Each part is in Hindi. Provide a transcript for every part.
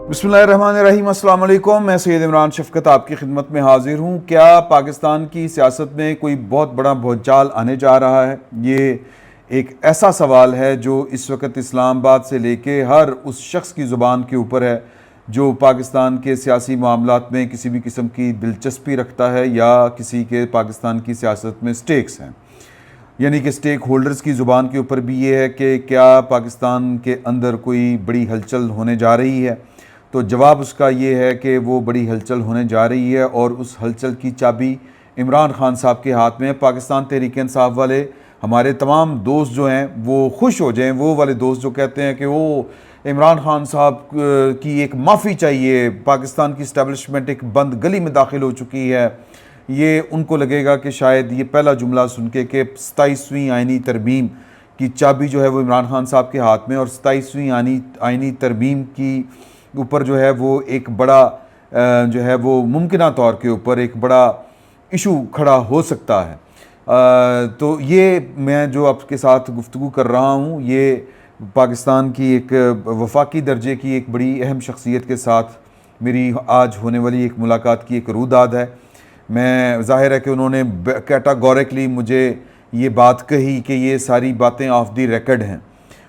बिस्मिल्लाहिर्रहमानिर्रहीम, अस्सलाम वालेकुम। मैं सैयद इमरान शफ़क़त आपकी खिदमत में हाज़िर हूँ। क्या पाकिस्तान की सियासत में कोई बहुत बड़ा भूचाल आने जा रहा है? ये एक ऐसा सवाल है जो इस वक्त इस्लामाबाद से लेके हर उस शख्स की ज़ुबान के ऊपर है जो पाकिस्तान के सियासी मामलात में किसी भी किस्म की दिलचस्पी रखता है या किसी के पाकिस्तान की सियासत में स्टेक्स हैं। यानी कि स्टेक होल्डर्स की ज़ुबान के ऊपर भी ये है कि क्या पाकिस्तान के अंदर कोई बड़ी हलचल होने जा रही है। तो जवाब उसका ये है कि वो बड़ी हलचल होने जा रही है और उस हलचल की चाबी इमरान खान साहब के हाथ में है। पाकिस्तान तहरीक इंसाफ वाले हमारे तमाम दोस्त जो हैं वो खुश हो जाएं, वो वाले दोस्त जो कहते हैं कि वो इमरान खान साहब की एक माफ़ी चाहिए, पाकिस्तान की इस्टेब्लिशमेंट एक बंद गली में दाखिल हो चुकी है, ये उनको लगेगा कि शायद ये पहला जुमला सुन के कि 27वीं आइनी तरमीम की चाबी जो है वो इमरान खान साहब के हाथ में, और 27वीं आइनी तरमीम की ऊपर जो है वो एक बड़ा जो है वो मुमकिना तौर के ऊपर एक बड़ा इशू खड़ा हो सकता है। तो ये मैं जो आपके साथ गुफ्तगू कर रहा हूँ ये पाकिस्तान की एक वफाकी दर्जे की एक बड़ी अहम शख्सियत के साथ मेरी आज होने वाली एक मुलाकात की एक रूदाद है। मैं ज़ाहिर है कि उन्होंने कैटागोरिकली मुझे ये बात कही कि ये सारी बातें ऑफ द रिकॉर्ड हैं,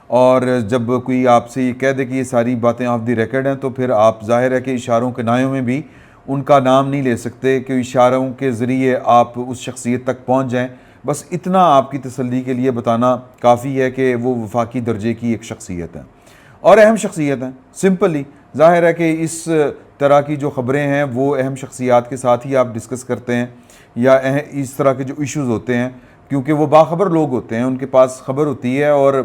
और जब कोई आपसे ये कह दे कि ये सारी बातें ऑफ द रिकॉर्ड हैं तो फिर आप ज़ाहिर है कि इशारों के नायों में भी उनका नाम नहीं ले सकते कि इशारों के ज़रिए आप उस शख्सियत तक पहुँच जाएँ। बस इतना आपकी तसल्ली के लिए बताना काफ़ी है कि वो वफाकी दर्जे की एक शख्सियत है और अहम शख्सियत हैं। सिंपली ज़ाहिर है कि इस तरह की जो ख़बरें हैं वो अहम शख्सियात के साथ ही आप डिस्कस करते हैं या इस तरह के जो इश्यूज़ होते हैं, क्योंकि वो बाखबर लोग होते हैं, उनके पास ख़बर होती है। और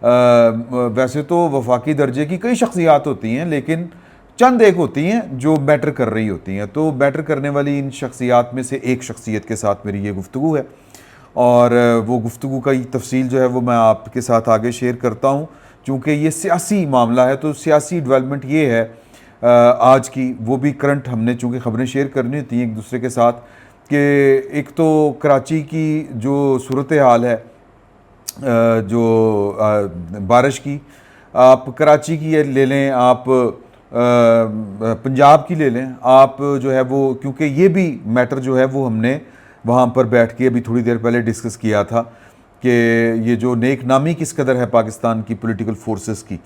वैसे तो वफाकी दर्जे की कई शख्सियात होती हैं लेकिन चंद एक होती हैं जो मैटर कर रही होती हैं। तो मैटर करने वाली इन शख्सियात में से एक शख्सियत के साथ मेरी ये गुफ्तगू है और वो गुफ्तगू का तफसील जो है वो मैं आपके साथ आगे शेयर करता हूँ। चूँकि ये सियासी मामला है तो सियासी डेवलपमेंट ये है आज की, वो भी करंट हमने चूँकि ख़बरें शेयर करनी होती हैं एक दूसरे के साथ, कि एक तो कराची की जो सूरत हाल है, जो बारिश की, आप कराची की ले लें, आप पंजाब की ले लें, आप जो है वो, क्योंकि ये भी मैटर जो है वो हमने वहाँ पर बैठ के अभी थोड़ी देर पहले डिस्कस किया था कि ये जो नेक नामी किस कदर है पाकिस्तान की पॉलिटिकल फोर्सेस की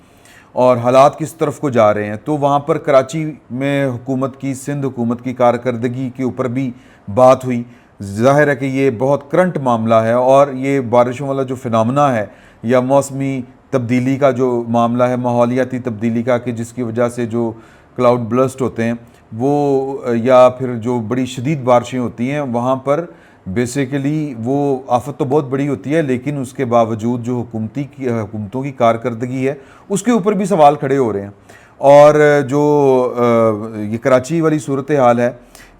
और हालात किस तरफ को जा रहे हैं। तो वहाँ पर कराची में हुकूमत की, सिंध हुकूमत की कारकर्दगी के ऊपर भी बात हुई। ज़ाहिर है कि ये बहुत करंट मामला है और ये बारिशों वाला जो फिनोमेना है या मौसमी तब्दीली का जो मामला है, माहौलियाती तब्दीली का, कि जिसकी वजह से जो क्लाउड ब्लस्ट होते हैं वो, या फिर जो बड़ी शदीद बारिशें होती हैं, वहाँ पर बेसिकली वो आफत तो बहुत बड़ी होती है लेकिन उसके बावजूद जो हुकूमतों की कारकर्दगी है उसके ऊपर भी सवाल खड़े हो रहे हैं। और जो ये कराची वाली सूरत हाल है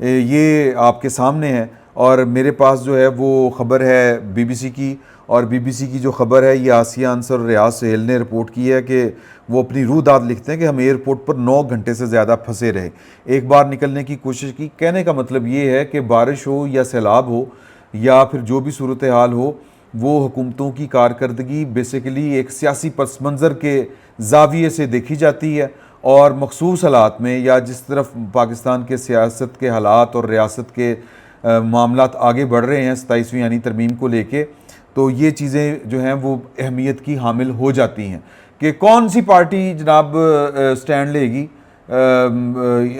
ये आपके सामने है और मेरे पास जो है वो ख़बर है बीबीसी की, और बीबीसी की जो ख़बर है ये आसिया अंसर और रियाज सहेल ने रिपोर्ट की है कि वो अपनी रूदाद लिखते हैं कि हम एयरपोर्ट पर 9 घंटे से ज़्यादा फंसे रहे, एक बार निकलने की कोशिश की। कहने का मतलब ये है कि बारिश हो या सैलाब हो या फिर जो भी सूरत हाल हो, वो हुकूमतों की कारकर्दगी बेसिकली एक सियासी पस मंज़र के ज़ाविये से देखी जाती है और मखसूस हालात में, या जिस तरफ पाकिस्तान के सियासत के हालात और रियासत के मामलात आगे बढ़ रहे हैं 27वीं यानी तरमीम को लेके, तो ये चीज़ें जो हैं वो अहमियत की हामिल हो जाती हैं कि कौन सी पार्टी जनाब स्टैंड लेगी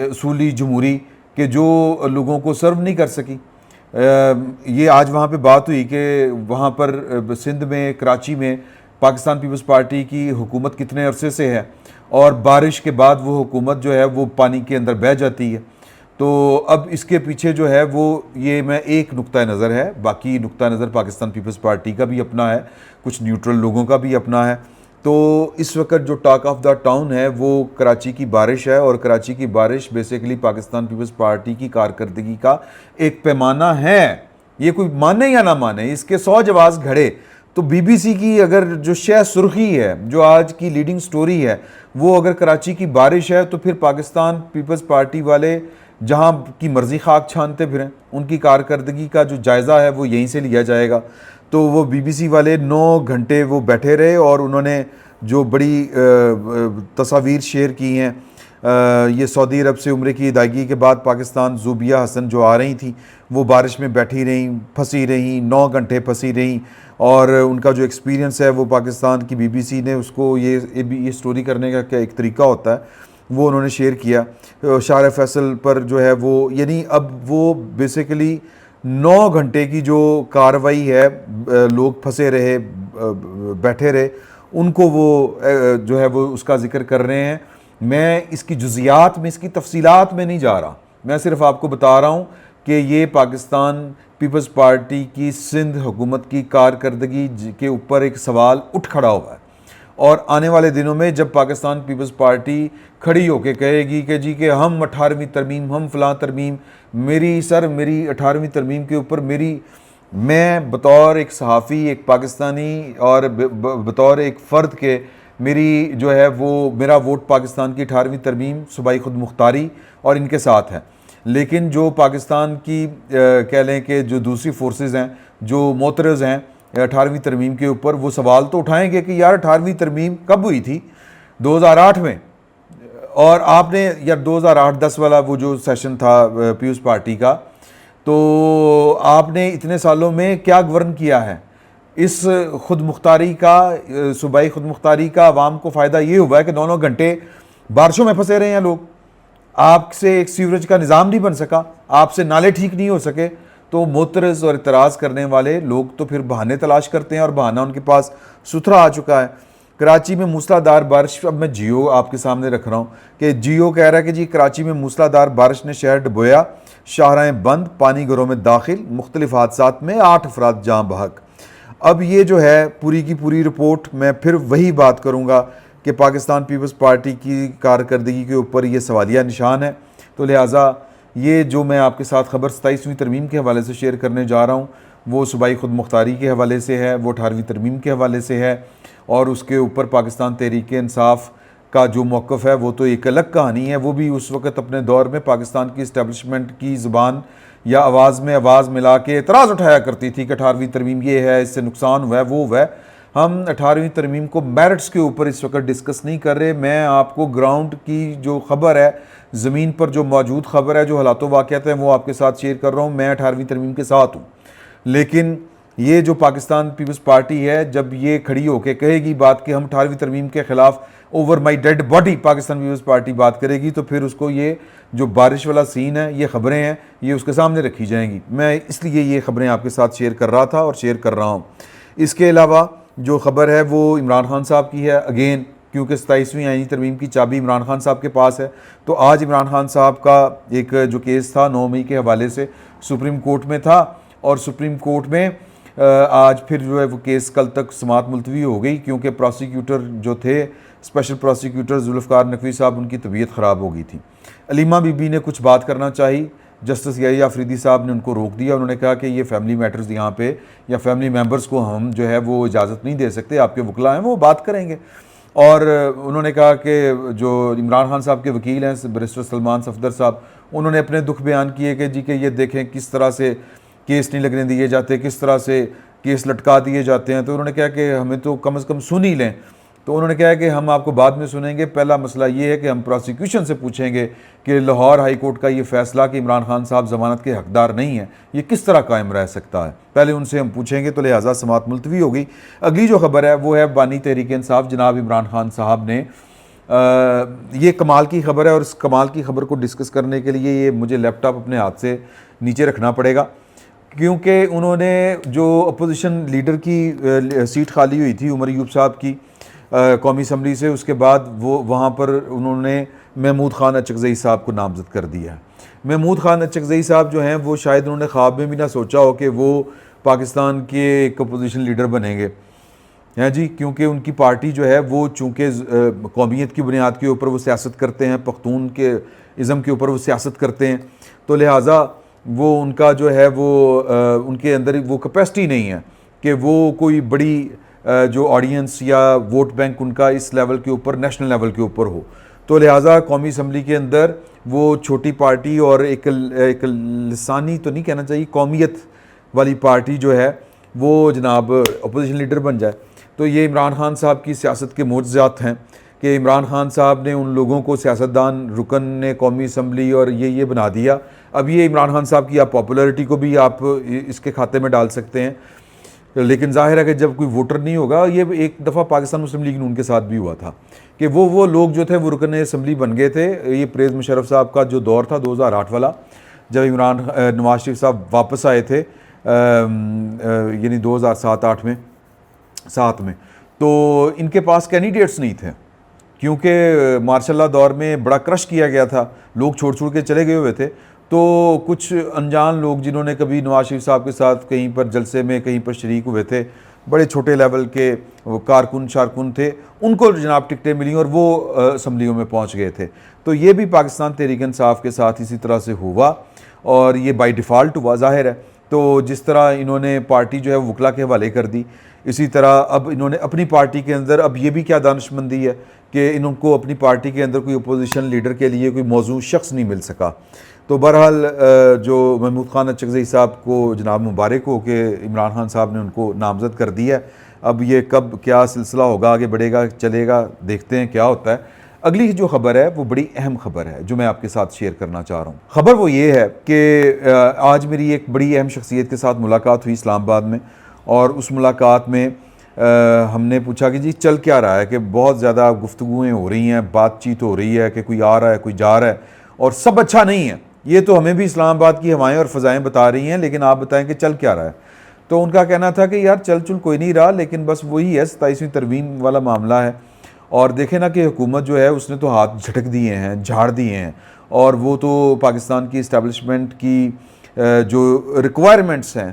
असूली जमहूरी के जो लोगों को सर्व नहीं कर सकी। ये आज वहाँ पे बात हुई कि वहाँ पर सिंध में, कराची में पाकिस्तान पीपल्स पार्टी की हुकूमत कितने अरसे से है और बारिश के बाद वो हुकूमत जो है वो पानी के अंदर बह जाती है। तो अब इसके पीछे जो है वो, ये मैं एक नुक्ता नज़र है, बाकी नुक्ता नज़र पाकिस्तान पीपल्स पार्टी का भी अपना है, कुछ न्यूट्रल लोगों का भी अपना है। तो इस वक्त जो टॉक ऑफ द टाउन है वो कराची की बारिश है और कराची की बारिश बेसिकली पाकिस्तान पीपल्स पार्टी की कारकर्दगी का एक पैमाना है। ये कोई माने या ना माने, इसके 100 जवाब घड़े। तो बीबीसी की अगर जो शह सुर्खी है, जो आज की लीडिंग स्टोरी है, वो अगर कराची की बारिश है तो फिर पाकिस्तान पीपल्स पार्टी वाले जहाँ की मर्ज़ी खाक छानते फिरें, उनकी कारकर्दगी का जो जायज़ा है वो यहीं से लिया जाएगा। तो वो बीबीसी वाले 9 घंटे वो बैठे रहे और उन्होंने जो बड़ी तस्वीर शेयर की हैं ये सऊदी अरब से उम्रे की अदायगी के बाद पाकिस्तान ज़ुबिया हसन जो आ रही थी वो बारिश में बैठी रहीं, फंसी रहीं, 9 घंटे फंसी रहीं, और उनका जो एक्सपीरियंस है वो पाकिस्तान की बीबीसी ने उसको ये स्टोरी करने का क्या एक तरीका होता है वो उन्होंने शेयर किया। शार फैसल पर जो है वो यानी अब वो बेसिकली 9 घंटे की जो कार्रवाई है, लोग फंसे रहे, बैठे रहे, उनको वो जो है वो उसका जिक्र कर रहे हैं। मैं इसकी जुज़ियात में, इसकी तफसीलात में नहीं जा रहा, मैं सिर्फ आपको बता रहा हूँ कि ये पाकिस्तान पीपल्स पार्टी की सिंध हुकूमत की कारकर्दगी के ऊपर एक सवाल उठ खड़ा हुआ है। और आने वाले दिनों में जब पाकिस्तान पीपल्स पार्टी खड़ी होकर कहेगी कि जी कि हम 18वीं तरमीम, हम फ़लाँ तरमीम, मेरी 18वीं तरमीम के ऊपर मैं बतौर एक सहाफ़ी, एक पाकिस्तानी और बतौर एक फ़र्द के मेरी जो है वो मेरा वोट पाकिस्तान की 18वीं तरमीम सूबाई खुद मुख्तारी और इनके साथ है। लेकिन जो पाकिस्तान की कह लें कि जो दूसरी फोर्सेस हैं जो मोतरज़ हैं 18वीं तरमीम के ऊपर, वो सवाल तो उठाएंगे कि यार 18वीं तरमीम कब हुई थी? 2008 में। और आपने यार 2008-10 वाला वो जो सेशन था पीपल्स पार्टी का, तो आपने इतने सालों में क्या गवर्न किया है? इस खुद मुख्तारी का, सूबाई खुद मुख्तारी का आवाम को फ़ायदा ये हुआ है कि 9 घंटे बारिशों में फंसे रहे हैं लोग, आपसे एक सीवरेज का निज़ाम नहीं बन सका, आपसे नाले ठीक नहीं हो सके। तो मोतरज़ और इतराज़ करने वाले लोग तो फिर बहाने तलाश करते हैं, और बहाना उनके पास सुथरा आ चुका है। कराची में मूसलाधार बारिश, अब मैं जियो आपके सामने रख रहा हूँ कि जियो कह रहा है कि जी कराची में मूसलाधार बारिश ने शहर डुबोया, शाहराहें बंद, पानी घरों में दाखिल, मुख्तलिफ हादसात में 8 अफराद जाँ बहक। अब ये जो है पूरी की पूरी रिपोर्ट मैं फिर वही बात करूँगा कि पाकिस्तान पीपल्स पार्टी की कारकर्दगी के ऊपर ये सवालिया निशान है। तो लिहाजा ये जो मैं आपके साथ खबर 27वीं तरमीम के हवाले से शेयर करने जा रहा हूँ वो सूबाई खुद मुख्तारी के हवाले से है, वो 18वीं तरमीम के हवाले से है, और उसके ऊपर पाकिस्तान तहरीक इंसाफ का जो मौक़िफ़ है वो तो एक अलग कहानी है। वो भी उस वक़्त अपने दौर में पाकिस्तान की इस्टेब्लिशमेंट की ज़ुबान या आवाज़ में आवाज़ मिला के एतराज़ उठाया करती थी कि 18वीं तरमीम ये है, इससे नुकसान हुआ है, वो हुआ है। हम 18वीं तरमीम को मेरिट्स के ऊपर इस वक्त डिस्कस नहीं कर रहे। मैं आपको ग्राउंड की जो ख़बर है, ज़मीन पर जो मौजूद ख़बर है, जो हालात वाक़यात हैं, वो आपके साथ शेयर कर रहा हूँ। मैं 18वीं तरमीम के साथ हूँ, लेकिन ये जो पाकिस्तान पीपल्स पार्टी है जब ये खड़ी होकर कहेगी बात कि हम 18वीं तरमीम के ख़िलाफ़ over my dead body Pakistan people's party बात करेगी, तो फिर उसको ये जो बारिश वाला सीन है, ये ख़बरें हैं, ये उसके सामने रखी जाएंगी। मैं इसलिए ये ख़बरें आपके साथ शेयर कर रहा था और शेयर कर रहा हूँ। इसके अलावा जो ख़बर है वो इमरान खान साहब की है। अगेन क्योंकि 27वीं आईनी तरमीम की चाबी इमरान खान साहब के पास है, तो आज इमरान खान साहब का एक जो केस था 9 मई के हवाले से सुप्रीम कोर्ट में था, और सुप्रीम कोर्ट में आज फिर जो है वो केस कल तक समाअत मुलतवी हो गई, क्योंकि प्रोसिक्यूटर जो थे, स्पेशल प्रोसिक्यूटर जुल्फ़िकार नकवी साहब, उनकी तबीयत ख़राब हो गई थी। अलीमा बीबी ने कुछ बात करना चाहिए, जस्टिस याहिया अफरीदी साहब ने उनको रोक दिया। उन्होंने कहा कि ये फैमिली मैटर्स यहाँ पे या फैमिली मेम्बर्स को हम जो है वो इजाज़त नहीं दे सकते, आपके वकला हैं वो बात करेंगे। और उन्होंने कहा कि जो इमरान खान साहब के वकील हैं बैरिस्टर सलमान सफदर साहब, उन्होंने अपने दुख बयान किए कि जी कि ये देखें किस तरह से केस नहीं लगने दिए जाते, किस तरह से केस लटका दिए जाते हैं। तो उन्होंने कहा कि हमें तो कम से कम सुन ही लें। तो उन्होंने कहा कि हम आपको बाद में सुनेंगे, पहला मसला ये है कि हम प्रोसिक्यूशन से पूछेंगे कि लाहौर हाई कोर्ट का ये फ़ैसला कि इमरान खान साहब ज़मानत के हकदार नहीं हैं, ये किस तरह कायम रह सकता है, पहले उनसे हम पूछेंगे। तो लिहाजा समाअत मुलतवी हो गई। अगली जो खबर है वो है बानी तहरीक इंसाफ जनाब इमरान खान साहब ने, ये कमाल की खबर है, और इस कमाल की खबर को डिस्कस करने के लिए ये मुझे लैपटॉप अपने हाथ से नीचे रखना पड़ेगा, क्योंकि उन्होंने जो अपोजिशन लीडर की सीट खाली हुई थी उमर अयूब साहब की कौमी असम्बली से, उसके बाद वो वहाँ पर उन्होंने महमूद ख़ान अचकज़ई साहब को नामज़द कर दिया है। महमूद ख़ान अचकज़ई साहब जो हैं वो शायद उन्होंने ख्वाब में भी ना सोचा हो कि वो पाकिस्तान के एक अपोजिशन लीडर बनेंगे, हैं जी, क्योंकि उनकी पार्टी जो है वो चूँकि कौमियत की बुनियाद के ऊपर वो सियासत करते हैं, पख्तून के इज़म के ऊपर वो सियासत करते हैं, तो लिहाजा वो उनका जो है वो उनके अंदर वो कैपेसिटी नहीं है कि वो कोई बड़ी जो ऑडियंस या वोट बैंक उनका इस लेवल के ऊपर, नेशनल लेवल के ऊपर हो। तो लिहाजा कौमी असम्बली के अंदर वो छोटी पार्टी और एक लिसानी तो नहीं कहना चाहिए, कौमियत वाली पार्टी जो है वो जनाब अपोजिशन लीडर बन जाए। तो ये इमरान खान साहब की सियासत के मोज़ात हैं कि इमरान खान साहब ने उन लोगों को सियासतदान रुकन ने कौमी असम्बली और ये बना दिया। अब ये इमरान खान साहब की आप पॉपुलैरिटी को भी आप इसके खाते में डाल सकते हैं, लेकिन जाहिर है कि जब कोई वोटर नहीं होगा, ये एक दफ़ा पाकिस्तान मुस्लिम लीग नून के साथ भी हुआ था कि वो लोग जो थे वो रुकन असम्बली बन गए थे। ये परवेज़ मुशर्रफ साहब का जो दौर था 2008 वाला, जब नवाज शरीफ साहब वापस आए थे यानी 2007-8 में 7 में, तो इनके पास कैंडिडेट्स नहीं थे क्योंकि मार्शल लॉ दौर में बड़ा क्रश किया गया था, लोग छोड़ के चले गए हुए थे। तो कुछ अनजान लोग जिन्होंने कभी नवाज शरीफ साहब के साथ कहीं पर जलसे में कहीं पर शरीक हुए थे, बड़े छोटे लेवल के वो कारकुन शारकुन थे, उनको जनाब टिकटें मिली और वो असम्बलियों में पहुंच गए थे। तो ये भी पाकिस्तान तहरीक इंसाफ के साथ इसी तरह से हुआ और ये बाय डिफ़ॉल्ट हुआ, ज़ाहिर है। तो जिस तरह इन्होंने पार्टी जो है वकला के हवाले कर दी, इसी तरह अब इन्होंने अपनी पार्टी के अंदर, अब ये भी क्या दानिशमंदी है कि इनको अपनी पार्टी के अंदर कोई अपोजिशन लीडर के लिए कोई मौजूद शख्स नहीं मिल सका। तो बहरहाल जो महमूद खान अचकज़ई साहब को जनाब मुबारक हो कि इमरान खान साहब ने उनको नामज़द कर दिया। अब ये कब क्या सिलसिला होगा, आगे बढ़ेगा चलेगा, देखते हैं क्या होता है। अगली जो ख़बर है वो बड़ी अहम ख़बर है जो मैं आपके साथ शेयर करना चाह रहा हूँ। ख़बर वो ये है कि आज मेरी एक बड़ी अहम शख्सियत के साथ मुलाकात हुई इस्लामाबाद में, और उस मुलाकात में हमने पूछा कि जी चल क्या रहा है, कि बहुत ज़्यादा गुफ्तगुएँ हो रही हैं, बातचीत हो रही है कि कोई आ रहा है कोई जा रहा है और सब अच्छा नहीं है। ये तो हमें भी इस्लामाबाद की हवाएं और फ़ज़ाएँ बता रही हैं, लेकिन आप बताएं कि चल क्या रहा है। तो उनका कहना था कि यार चल चुल कोई नहीं रहा, लेकिन बस वही है 27वीं तरमीम वाला मामला है। और देखें ना कि हुकूमत जो है उसने तो हाथ झटक दिए हैं, झाड़ दिए हैं, और वो तो पाकिस्तान की इस्टेब्लिशमेंट की जो रिक्वायरमेंट्स हैं,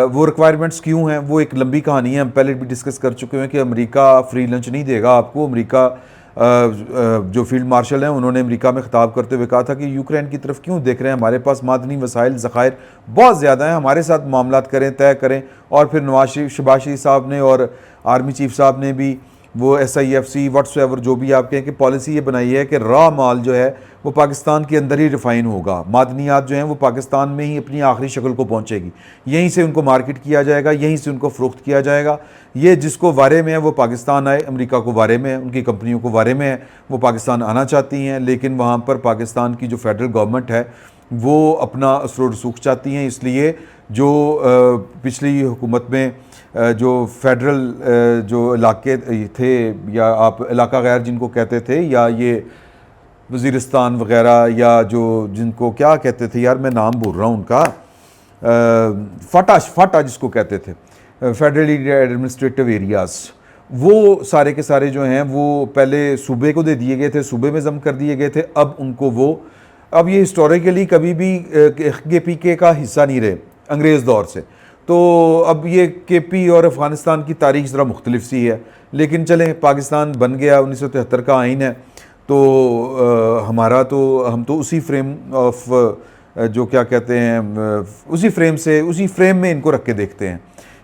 वो रिक्वायरमेंट्स क्यों हैं वो एक लंबी कहानी है। हम पहले भी डिस्कस कर चुके हैं कि अमेरिका फ्री लंच नहीं देगा आपको। अमेरिका जो फील्ड मार्शल हैं उन्होंने अमेरिका में खिताब करते हुए कहा था कि यूक्रेन की तरफ क्यों देख रहे हैं, हमारे पास मादनी वसाइल ज़खायर बहुत ज़्यादा हैं, हमारे साथ मामलात करें, तय करें। और फिर शहबाज शरीफ साहब ने और आर्मी चीफ साहब ने भी वो SIFC व्हाट्सएवर जो भी आप कहें कि पॉलिसी ये बनाई है कि रॉ माल जो है वो पाकिस्तान के अंदर ही रिफ़ाइन होगा, मादनियात जो हैं वो पाकिस्तान में ही अपनी आखिरी शक्ल को पहुंचेगी, यहीं से उनको मार्केट किया जाएगा, यहीं से उनको फ़रोख्त किया जाएगा। ये जिसको वारे में है वो पाकिस्तान आए, अमेरिका को वारे में है, उनकी कंपनियों को वारे में है, वो पाकिस्तान आना चाहती हैं, लेकिन वहाँ पर पाकिस्तान की जो फेडरल गवर्नमेंट है वो अपना असर रसूख चाहती हैं। इसलिए जो पिछली हुकूमत में जो फेडरल जो इलाके थे, या आप इलाका गैर जिनको कहते थे, या ये वज़ीरिस्तान वग़ैरह, या जो जिनको क्या कहते थे यार मैं नाम भूल रहा हूँ उनका, फाटा जिसको कहते थे, फेडरली एडमिनिस्ट्रेटिव एरियाज़, वो सारे के सारे जो हैं वो पहले सूबे को दे दिए गए थे, सूबे में ज़म कर दिए गए थे। अब उनको वो, अब ये हिस्टोरिकली कभी भी KPK का हिस्सा नहीं रहे अंग्रेज़ दौर से, तो अब ये KP और अफ़गानिस्तान की तारीख़ ज़रा मुख्तलिफ सी है। लेकिन चलें, पाकिस्तान बन गया, 1973 का आइन है, तो हमारा तो हम तो उसी फ्रेम ऑफ जो क्या कहते हैं उसी फ्रेम में इनको रख के देखते हैं,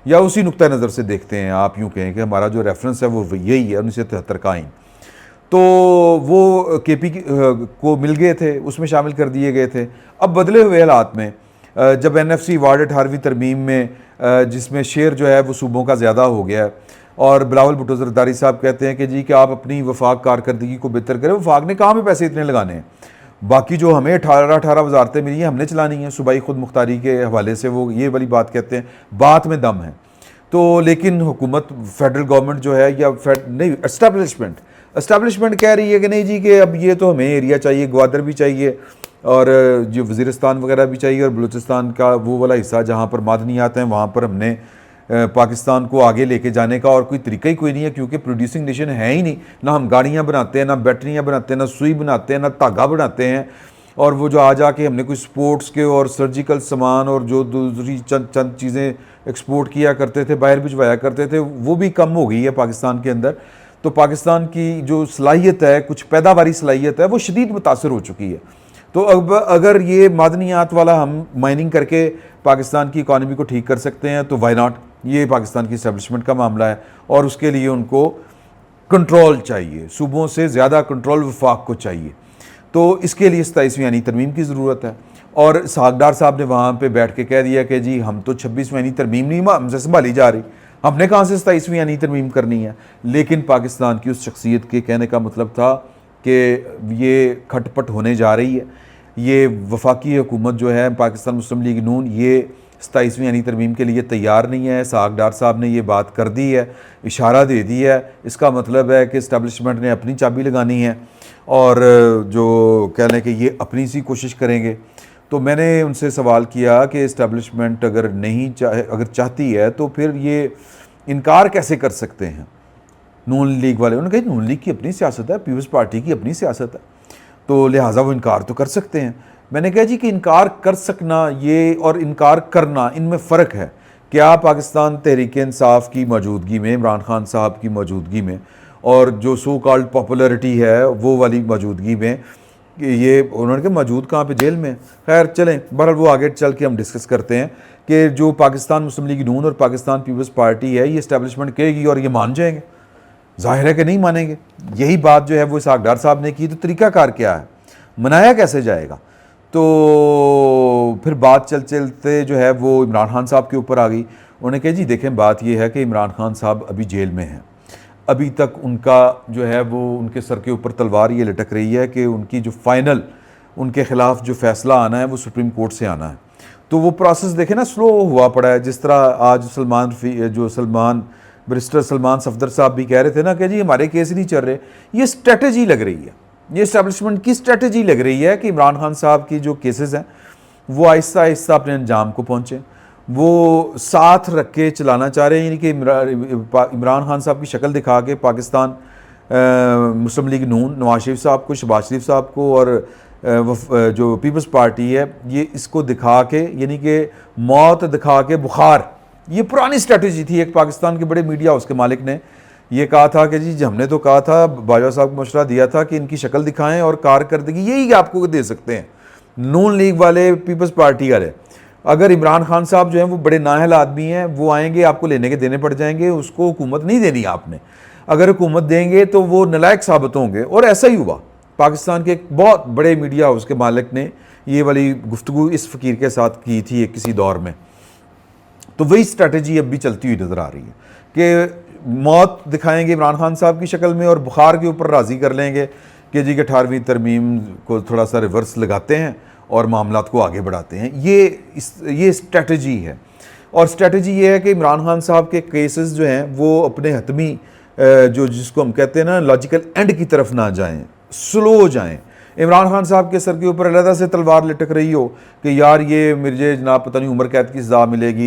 या उसी नुक्ता नज़र से देखते हैं। आप यूँ कहें कि हमारा जो रेफरेंस है वो यही है 1973 का आइन। तो वो KP को मिल गए थे, उसमें शामिल कर दिए गए थे। अब बदले हुए हालात में जब NFC वार्ड 18वीं तरमीम में जिसमें शेयर जो है वो सूबों का ज़्यादा हो गया है, और बिलावल भुट्टो ज़रदारी साहब कहते हैं कि जी कि आप अपनी वफाक कारकर्दगी को बेहतर करें। वफाक ने कहाँ पे पैसे इतने लगाने हैं, बाकी जो हमें 18 वजारतें मिली हैं हमने चलानी हैं सूबाई खुद मुख्तारी के हवाले से, वो ये वाली बात कहते हैं, बात में दम है। तो लेकिन हुकूमत फेडरल गवर्नमेंट जो है, या नहीं एस्टैब्लिशमेंट कह रही है कि नहीं जी कि अब ये तो हमें एरिया चाहिए, ग्वादर भी चाहिए और जो वज़ीरिस्तान वगैरह भी चाहिए, और बलूचिस्तान का वो वाला हिस्सा जहाँ पर मादनियात हैं वहाँ पर हमने पाकिस्तान को आगे लेके जाने का और कोई तरीका ही कोई नहीं है, क्योंकि प्रोड्यूसिंग नेशन है ही नहीं। ना हम गाड़ियाँ बनाते हैं, ना बैटरियाँ बनाते हैं, ना सुई बनाते हैं, ना धागा बनाते हैं। और वो जो आ जाके हमने कोई स्पोर्ट्स के और सर्जिकल सामान और जो दूसरी चंद चीज़ें एक्सपोर्ट किया करते थे, बाहर भिजवाया करते थे, वो भी कम हो गई है पाकिस्तान के अंदर। तो पाकिस्तान की जो सलाहियत है, कुछ पैदावारी सलाहियत है, वो शदीद मुतासर हो चुकी है। तो अब अगर ये मादनियात वाला हम माइनिंग करके पाकिस्तान की इकॉनमी को ठीक कर सकते हैं तो वाई नॉट। ये पाकिस्तान की इस्टेब्लिशमेंट का मामला है, और उसके लिए उनको कंट्रोल चाहिए, सूबों से ज़्यादा कंट्रोल वफाक को चाहिए। तो इसके लिए 27वीं यानी तरमीम की ज़रूरत है। और सागडार साहब ने वहाँ पे बैठ के कह दिया कि जी हम तो 26वीं यानी तरमीम नहीं हमसे संभाली जा रही, हमने कहाँ से 27वीं यानी तरमीम करनी है। लेकिन पाकिस्तान की उस शख्सियत के कहने का मतलब था कि ये खटपट होने जा रही है, ये वफाकी हुकूमत जो है पाकिस्तान मुस्लिम लीग नून, ये 27वीं यानी तरमीम के लिए तैयार नहीं है। इसहाक डार साहब ने ये बात कर दी है, इशारा दे दी है। इसका मतलब है कि इस्टेब्लिशमेंट ने अपनी चाबी लगानी है और जो कह लें कि ये अपनी सी कोशिश करेंगे। तो मैंने उनसे सवाल किया कि इस्टेब्लिशमेंट अगर नहीं अगर चाहती है तो फिर ये इनकार कैसे कर सकते हैं नून लीग वाले। उन्होंने कहा नून लीग की अपनी सियासत है, पीपल्स पार्टी की अपनी सियासत है, तो लिहाजा वो इनकार तो कर सकते हैं। मैंने कहा जी कि इनकार कर सकना ये और इनकार करना, इनमें फ़र्क है। क्या पाकिस्तान तहरीक इंसाफ की मौजूदगी में, इमरान खान साहब की मौजूदगी में और जो सो कॉल्ड पॉपुलरिटी है वो वाली मौजूदगी में, ये उन्होंने कहा मौजूद कहाँ पे, जेल में। खैर चलें, बहरहाल वो आगे चल के हम डिस्कस करते हैं कि जो पाकिस्तान मुस्लिम लीग नून और पाकिस्तान पीपल्स पार्टी है, ये इस्टेब्लिशमेंट कहेगी और ये मान जाएंगे। जाहिर है कि नहीं मानेंगे। यही बात जो है वो इसहाक डार साहब ने की, तो तरीक़ाकार क्या है, मनाया कैसे जाएगा। तो फिर बात चलते जो है वो इमरान खान साहब के ऊपर आ गई। उन्होंने कहा जी देखें, बात ये है कि इमरान खान साहब अभी जेल में हैं, अभी तक उनका जो है वो उनके सर के ऊपर तलवार ये लटक रही है कि उनकी जो फाइनल उनके ख़िलाफ़ जो फ़ैसला आना है वो सुप्रीम कोर्ट से आना है। तो वो प्रोसेस देखें ना, स्लो हुआ पड़ा है। जिस तरह आज बैरिस्टर सलमान सफदर साहब भी कह रहे थे ना कि जी हमारे केस नहीं चल रहे, ये स्ट्रेटजी लग रही है, ये इस्टेब्लिशमेंट की स्ट्रेटजी लग रही है कि इमरान खान साहब की जो केसेस हैं वो आहिस्ता आहिस्ता अपने अंजाम को पहुँचें, वो साथ रख के चलाना चाह रहे हैं। यानी कि इमरान खान साहब की शक्ल दिखा के पाकिस्तान मुस्लिम लीग नून, नवाज शरीफ साहब को, शहबाज शरीफ साहब को और जो पीपल्स पार्टी है, ये इसको दिखा के, यानी कि मौत दिखा के बुखार, ये पुरानी स्ट्रेटजी थी। एक पाकिस्तान के बड़े मीडिया हाउस के मालिक ने ये कहा था कि जी हमने तो कहा था, बाजवा साहब को मशवरा दिया था कि इनकी शक्ल दिखाएं और कारकर्दगी यही आपको दे सकते हैं नून लीग वाले, पीपल्स पार्टी वाले। अगर इमरान खान साहब जो हैं वो बड़े नाअहल आदमी हैं, वो आएंगे आपको लेने के देने पड़ जाएंगे, उसको हुकूमत नहीं देनी आपने। अगर हुकूमत देंगे तो वो नालायक साबित होंगे। और ऐसा ही हुआ। पाकिस्तान के एक बहुत बड़े मीडिया हाउस के मालिक ने ये वाली गुफ्तगू इस फ़कीर के साथ की थी किसी दौर में। तो वही स्ट्रेटजी अब भी चलती हुई नज़र आ रही है कि मौत दिखाएंगे इमरान खान साहब की शक्ल में और बुखार के ऊपर राज़ी कर लेंगे कि जी के 18वीं तरमीम को थोड़ा सा रिवर्स लगाते हैं और मामलात को आगे बढ़ाते हैं। ये स्ट्रेटजी है। और स्ट्रेटजी ये है कि इमरान खान साहब के केसेस जो हैं वो अपने हतमी जो जिसको हम कहते हैं ना लॉजिकल एंड की तरफ ना जाएं, स्लो जाएं। इमरान खान साहब के सर के ऊपर अलहदा से तलवार लटक रही हो कि यार ये मुझे जनाब पता नहीं उम्र कैद की सज़ा मिलेगी,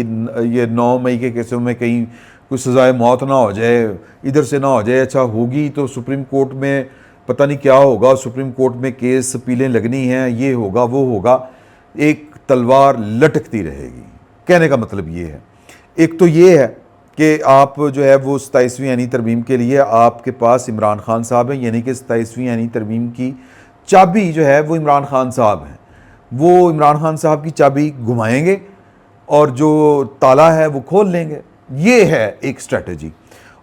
ये 9 मई के केसों में कहीं कोई सज़ाए मौत ना हो जाए, इधर से ना हो जाए। अच्छा होगी तो सुप्रीम कोर्ट में पता नहीं क्या होगा, सुप्रीम कोर्ट में केस अपीलें लगनी हैं, ये होगा वो होगा, एक तलवार लटकती रहेगी। कहने का मतलब ये है, एक तो ये है कि आप जो है वो 27वीं यानी तरमीम के लिए आपके पास इमरान खान साहब हैं, यानी कि 27वीं यानी तरमीम की चाबी जो है वो इमरान खान साहब हैं। वो इमरान खान साहब की चाबी घुमाएंगे और जो ताला है वो खोल लेंगे। ये है एक स्ट्रेटजी।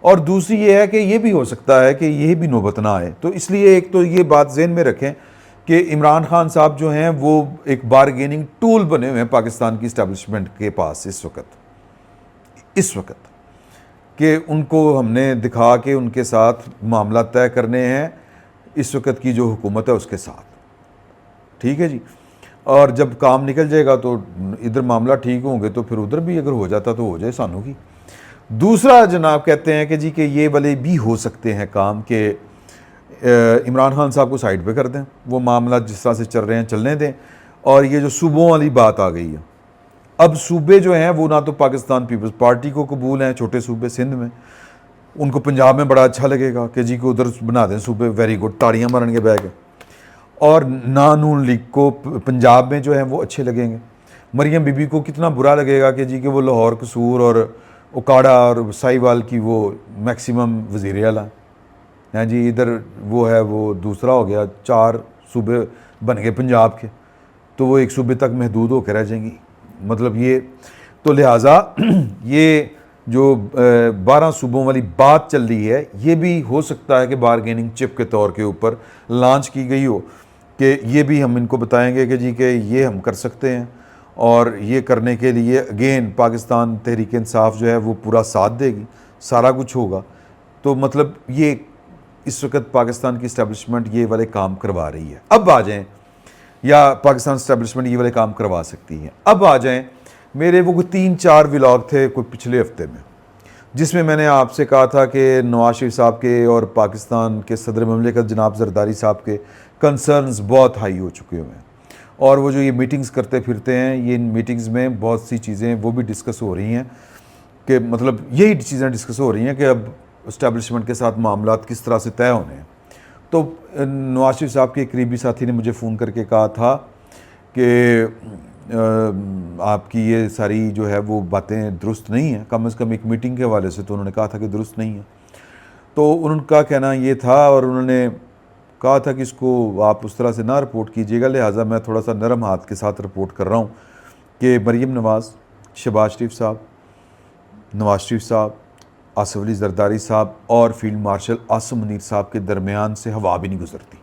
और दूसरी ये है कि ये भी हो सकता है कि ये भी नौबत ना आए। तो इसलिए एक तो ये बात ज़हन में रखें कि इमरान खान साहब जो हैं वो एक बारगेनिंग टूल बने हुए हैं पाकिस्तान की इस्टेब्लिशमेंट के पास इस वक्त कि उनको हमने दिखा के उनके साथ मामला तय करने हैं इस वक्त की जो हुकूमत है उसके साथ। ठीक है जी। और जब काम निकल जाएगा तो इधर मामला ठीक होंगे तो फिर उधर भी अगर हो जाता तो हो जाए सानू की। दूसरा जनाब कहते हैं कि जी कि ये वाले भी हो सकते हैं काम कि इमरान खान साहब को साइड पे कर दें, वो मामला जिस तरह से चल रहे हैं चलने दें। और ये जो सूबों वाली बात आ गई है, अब सूबे जो हैं वो ना तो पाकिस्तान पीपल्स पार्टी को कबूल हैं, छोटे सूबे सिंध में, उनको पंजाब में बड़ा अच्छा लगेगा कि जी को उधर बना दें सूबे, वेरी गुड, ताड़ियाँ मारन के बैग है। और ना नून लीग को पंजाब में जो है वो अच्छे लगेंगे। मरियम बीबी को कितना बुरा लगेगा कि जी कि वो लाहौर, कसूर और उकाड़ा और साहिवाल की वो मैक्सिमम वज़ीर आला हैं जी। इधर वो है वो दूसरा हो गया, 4 सूबे बन गए पंजाब के, तो वो एक सूबे तक महदूद होकर रह जाएंगी। मतलब ये तो लिहाजा ये जो 12 सूबों वाली बात चल रही है, ये भी हो सकता है कि बारगेनिंग चिप के तौर के ऊपर लॉन्च की गई हो कि ये भी हम इनको बताएंगे कि जी कि ये हम कर सकते हैं और ये करने के लिए अगेन पाकिस्तान तहरीक इंसाफ जो है वो पूरा साथ देगी, सारा कुछ होगा। तो मतलब ये इस वक्त पाकिस्तान की इस्टेब्लिशमेंट ये वाले काम करवा रही है। अब आ जाएं, या पाकिस्तान इस्टेब्लिशमेंट ये वाले काम करवा सकती है। अब आ जाएं, मेरे वो 3-4 व्लॉग थे कोई पिछले हफ्ते में, जिसमें मैंने आपसे कहा था कि नवाज शरीफ साहब के और पाकिस्तान के सदर ममलिकत जनाब जरदारी साहब के कंसर्न्स बहुत हाई हो चुके हुए हैं, और वो जो ये मीटिंग्स करते फिरते हैं, ये इन मीटिंग्स में बहुत सी चीज़ें वो भी डिस्कस हो रही हैं कि मतलब यही चीज़ें डिस्कस हो रही हैं कि अब इस्टेब्लिशमेंट के साथ मामलात किस तरह से तय होने हैं। तो नवाज शरीफ साहब के एक करीबी साथी ने मुझे फ़ोन करके कहा था कि आपकी ये सारी जो है वो बातें दुरुस्त नहीं हैं, कम से कम एक मीटिंग के हवाले से तो उन्होंने कहा था कि दुरुस्त नहीं है। तो उनका कहना ये था, और उन्होंने कहा था कि इसको आप उस तरह से ना रिपोर्ट कीजिएगा, लिहाजा मैं थोड़ा सा नरम हाथ के साथ रिपोर्ट कर रहा हूँ कि मरीम नवाज़, शहबाज शरीफ साहब, नवाज शरीफ साहब, आसिफ अली जरदारी साहब और फील्ड मार्शल आसिम मुनीर साहब के दरमियान से हवा भी नहीं गुजरती।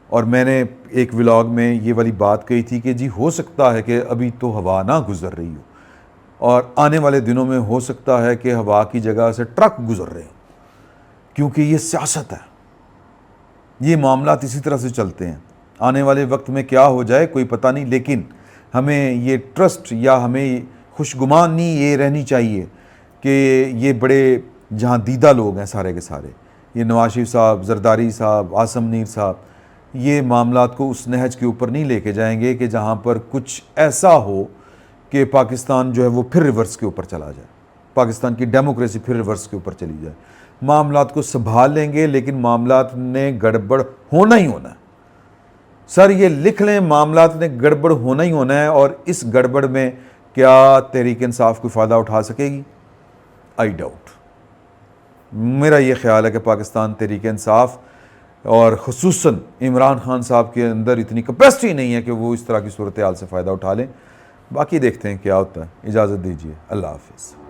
और मैंने एक व्लॉग में ये वाली बात कही थी कि जी हो सकता है कि अभी तो हवा ना गुजर रही हो, और आने वाले दिनों में हो सकता है कि हवा की जगह से ट्रक गुजर रहे हो, क्योंकि ये सियासत है, ये मामलात इसी तरह से चलते हैं। आने वाले वक्त में क्या हो जाए कोई पता नहीं, लेकिन हमें ये ट्रस्ट या हमें खुशगुमानी ये रहनी चाहिए कि ये बड़े जहाँ दीदा लोग हैं सारे के सारे, ये नवाज शरीफ साहब, जरदारी साहब, आसिम मुनीर साहब, ये मामलात को उस नहज के ऊपर नहीं लेके जाएंगे कि जहाँ पर कुछ ऐसा हो कि पाकिस्तान जो है वो फिर रिवर्स के ऊपर चला जाए, पाकिस्तान की डेमोक्रेसी फिर रिवर्स के ऊपर चली जाए। मामलात को संभाल लेंगे, लेकिन मामलात ने गड़बड़ होना ही होना है। सर ये लिख लें, मामलात ने गड़बड़ होना ही होना है, और इस गड़बड़ में क्या तहरीक इंसाफ कोई फ़ायदा उठा सकेगी? I doubt. मेरा ये ख्याल है कि पाकिस्तान तहरीक इंसाफ और ख़ुसूसन इमरान खान साहब के अंदर इतनी कैपेसिटी नहीं है कि वो इस तरह की सूरत हाल से फ़ायदा उठा लें। बाकी देखते हैं क्या होता है। इजाज़त दीजिए, अल्लाह हाफ़िज़।